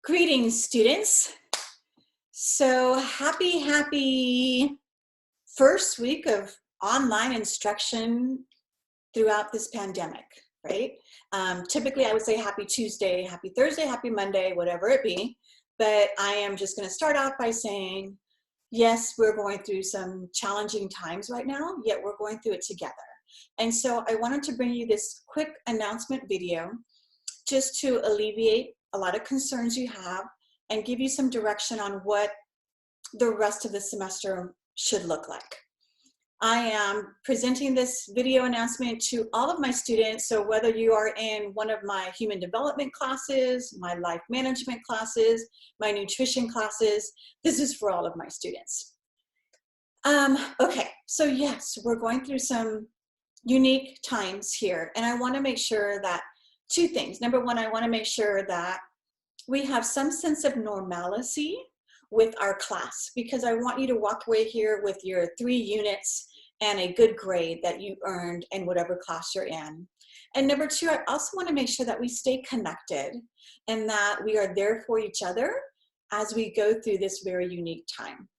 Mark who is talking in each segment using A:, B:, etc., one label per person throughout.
A: Greetings, students. So happy first week of online instruction throughout this pandemic, right? Typically, I would say happy Tuesday, happy Thursday, happy Monday, whatever it be. But I am just going to start out by saying, yes, we're going through some challenging times right now, yet we're going through it together. And so I wanted to bring you this quick announcement video just to alleviate a lot of concerns you have and give you some direction on what the rest of the semester should look like. I am presenting this video announcement to all of my students, so whether you are in one of my human development classes, my life management classes, my nutrition classes, this is for all of my students. Okay, so yes, we're going through some unique times here, and I want to make sure that two things. Number one, I want to make sure that we have some sense of normalcy with our class, because I want you to walk away here with your 3 units and a good grade that you earned in whatever class you're in. And number two, I also want to make sure that we stay connected and that we are there for each other as we go through this very unique time.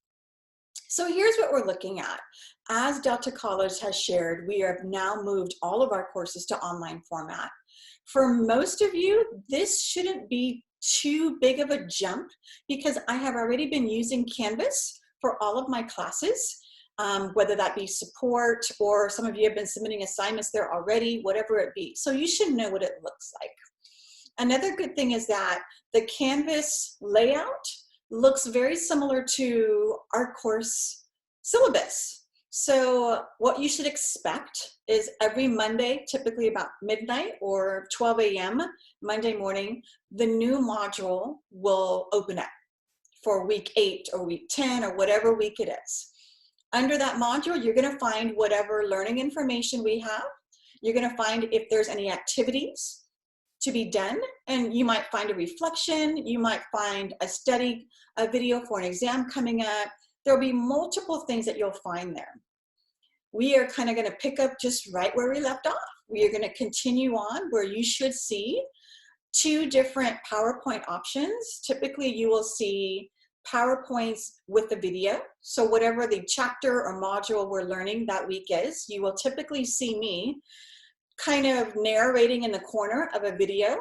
A: So here's what we're looking at. As Delta College has shared, we have now moved all of our courses to online format. For most of you, this shouldn't be too big of a jump because I have already been using Canvas for all of my classes, whether that be support or some of you have been submitting assignments there already, whatever it be. So you should know what it looks like. Another good thing is that the Canvas layout looks very similar to our course syllabus. So what you should expect is every Monday, typically about midnight or 12 a.m. Monday morning, the new module will open up for week 8 or week 10 or whatever week it is. Under that module, you're going to find whatever learning information we have. You're going to find if there's any activities to be done, and you might find a reflection, you might find a video for an exam coming up. There'll be multiple things that you'll find there. We are kind of going to pick up just right where we left off. We are going to continue on where you should see 2 different PowerPoint options. Typically, you will see PowerPoints with the video. So whatever the chapter or module we're learning that week is, you will typically see me kind of narrating in the corner of a video,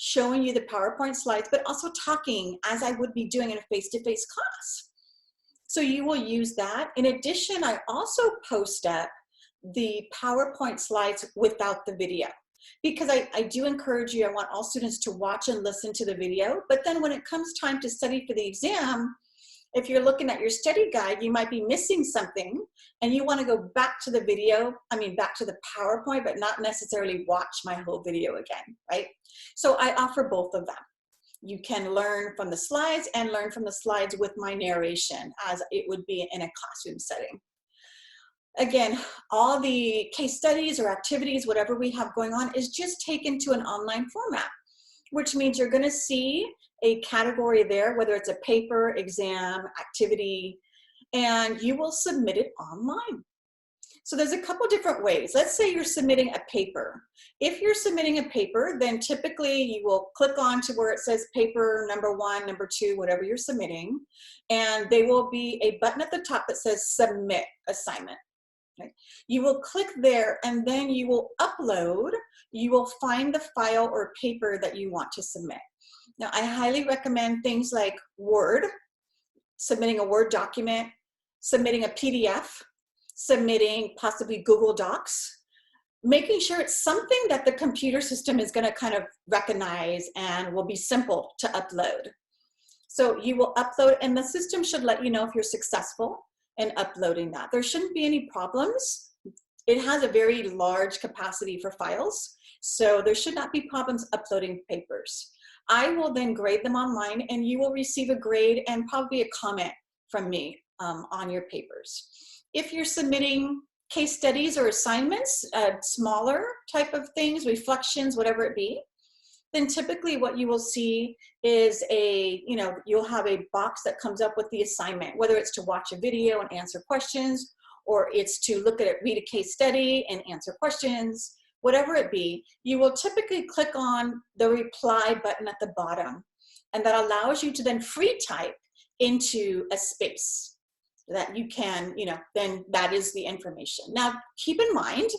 A: showing you the PowerPoint slides, but also talking as I would be doing in a face-to-face class. So you will use that. In addition, I also post up the PowerPoint slides without the video, because I do encourage you, I want all students to watch and listen to the video, but then when it comes time to study for the exam, if you're looking at your study guide, you might be missing something and you want to go back to the video, back to the PowerPoint, but not necessarily watch my whole video again, right? So I offer both of them. You can learn from the slides and learn from the slides with my narration as it would be in a classroom setting. Again, all the case studies or activities, whatever we have going on, is just taken to an online format, which means you're going to see a category there, whether it's a paper, exam, activity, and you will submit it online. So there's a couple different ways. Let's say you're submitting a paper. If you're submitting a paper, then typically you will click on to where it says paper number 1, number 2, whatever you're submitting, and there will be a button at the top that says submit assignment. Okay. You will click there and then you will upload. You will find the file or paper that you want to submit. Now, I highly recommend things like Word, submitting a Word document, submitting a PDF, submitting possibly Google Docs, making sure it's something that the computer system is going to kind of recognize and will be simple to upload. So you will upload, and the system should let you know if you're successful in uploading that. There shouldn't be any problems. It has a very large capacity for files, so there should not be problems uploading papers. I will then grade them online, and you will receive a grade and probably a comment from me on your papers. If you're submitting case studies or assignments, smaller type of things, reflections, whatever it be, then typically what you will see is you'll have a box that comes up with the assignment, whether it's to watch a video and answer questions, or it's to look at it, read a case study and answer questions, whatever it be. You will typically click on the reply button at the bottom. and that allows you to then free type into a space that you can, then that is the information. Now, keep in mind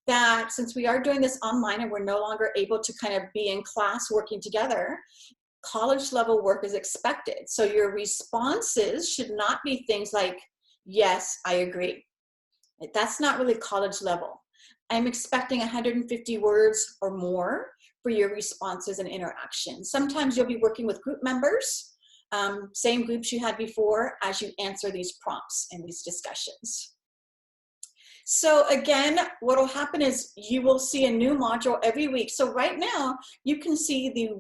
A: that since we are doing this online and we're no longer able to kind of be in class working together, college level work is expected. So your responses should not be things like, yes, I agree. That's not really college level. I'm expecting 150 words or more for your responses and interactions. Sometimes you'll be working with group members, same groups you had before, as you answer these prompts in these discussions. So again, what will happen is you will see a new module every week. So right now, you can see the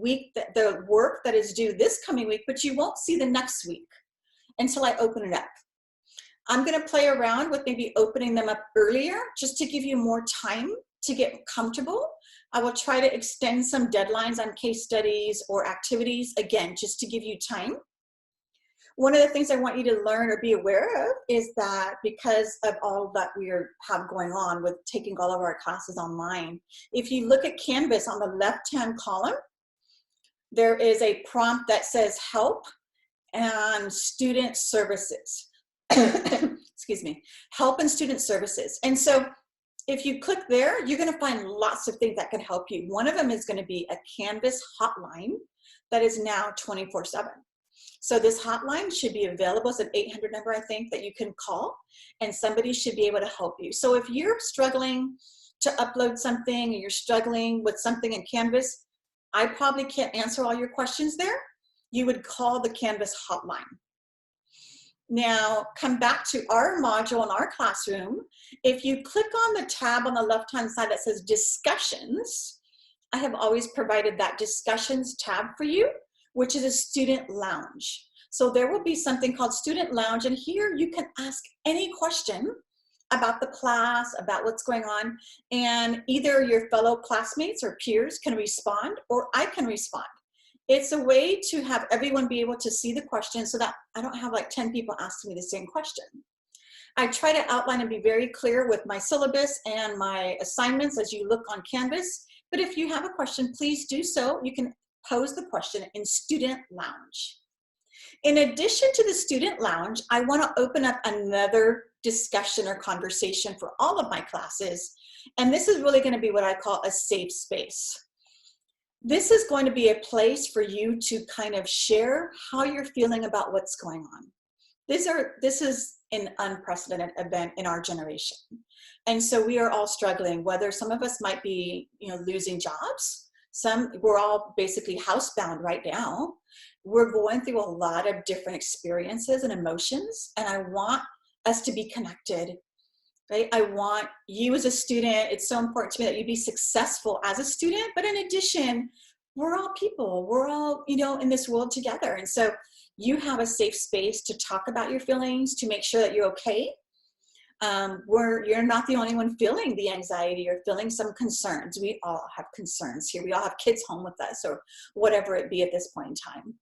A: work that is due this coming week, but you won't see the next week until I open it up. I'm going to play around with maybe opening them up earlier just to give you more time to get comfortable. I will try to extend some deadlines on case studies or activities, again, just to give you time. One of the things I want you to learn or be aware of is that because of all that we have going on with taking all of our classes online, if you look at Canvas on the left-hand column, there is a prompt that says help and student services. Excuse me, help and student services. And so if you click there, you're going to find lots of things that can help you. One of them is going to be a Canvas hotline that is now 24/7. So this hotline should be available. It's an 800 number, I think, that you can call, and somebody should be able to help you. So if you're struggling to upload something, or you're struggling with something in Canvas, I probably can't answer all your questions there. You would call the Canvas hotline. Now, come back to our module in our classroom. If you click on the tab on the left-hand side that says discussions, I have always provided that discussions tab for you, which is a student lounge. So there will be something called student lounge, and here you can ask any question about the class, about what's going on, and either your fellow classmates or peers can respond, or I can respond. It's a way to have everyone be able to see the question so that I don't have like 10 people asking me the same question. I try to outline and be very clear with my syllabus and my assignments as you look on Canvas, but if you have a question, please do so. You can pose the question in Student Lounge. In addition to the Student Lounge, I want to open up another discussion or conversation for all of my classes, and this is really going to be what I call a safe space. This is going to be a place for you to kind of share how you're feeling about what's going on. This is an unprecedented event in our generation. And so we are all struggling, whether some of us might be, losing jobs. We're all basically housebound right now. We're going through a lot of different experiences and emotions, and I want us to be connected. Right? I want you as a student, it's so important to me that you be successful as a student, but in addition, we're all people. We're all, in this world together. And so you have a safe space to talk about your feelings, to make sure that you're okay. You're not the only one feeling the anxiety or feeling some concerns. We all have concerns here. We all have kids home with us or whatever it be at this point in time.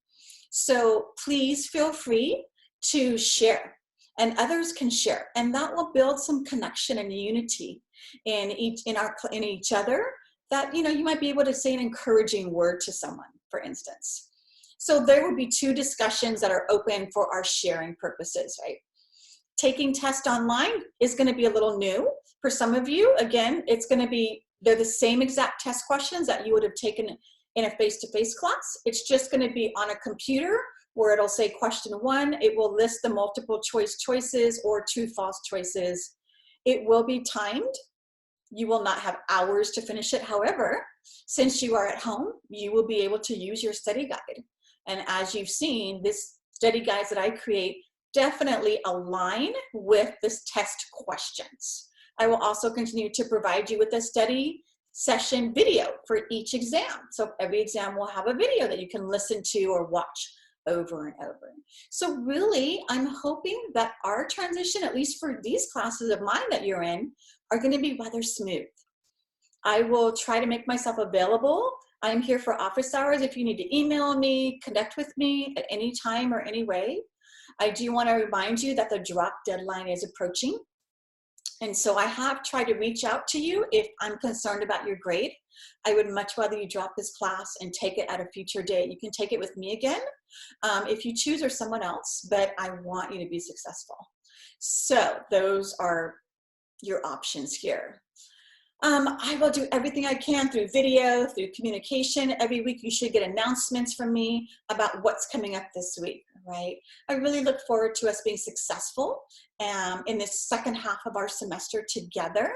A: So please feel free to share. And others can share, and that will build some connection and unity in each other. That you might be able to say an encouraging word to someone, for instance. So there will be 2 discussions that are open for our sharing purposes, right? Taking tests online is going to be a little new for some of you. Again, they're the same exact test questions that you would have taken in a face-to-face class. It's just going to be on a computer, where it'll say question 1, it will list the multiple choices or 2 false choices. It will be timed. You will not have hours to finish it. However, since you are at home, you will be able to use your study guide. And as you've seen, this study guides that I create definitely align with this test questions. I will also continue to provide you with a study session video for each exam. So every exam will have a video that you can listen to or watch over and over. So really, I'm hoping that our transition, at least for these classes of mine that you're in, are going to be rather smooth. I will try to make myself available. I'm here for office hours. If you need to email me, connect with me at any time or any way. I do want to remind you that the drop deadline is approaching. And so I have tried to reach out to you if I'm concerned about your grade. I would much rather you drop this class and take it at a future date. You can take it with me again if you choose, or someone else, but I want you to be successful. So those are your options here. I will do everything I can through video, through communication. Every week you should get announcements from me about what's coming up this week, right? I really look forward to us being successful in this second half of our semester together.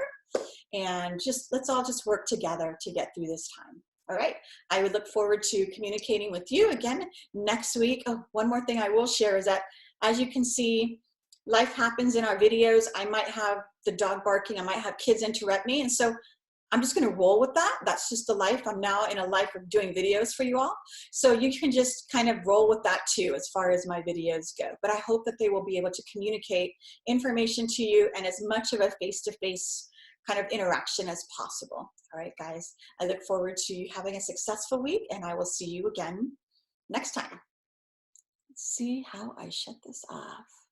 A: And let's all just work together to get through this time. All right, I would look forward to communicating with you again next week. Oh, one more thing I will share is that, as you can see, life happens in our videos. I might have the dog barking, I might have kids interrupt me, and so I'm just gonna roll with that. That's just the life. I'm now in a life of doing videos for you all. So you can just kind of roll with that too, as far as my videos go. But I hope that they will be able to communicate information to you and as much of a face-to-face kind of interaction as possible. All right, guys, I look forward to having a successful week, and I will see you again next time. Let's see how I shut this off.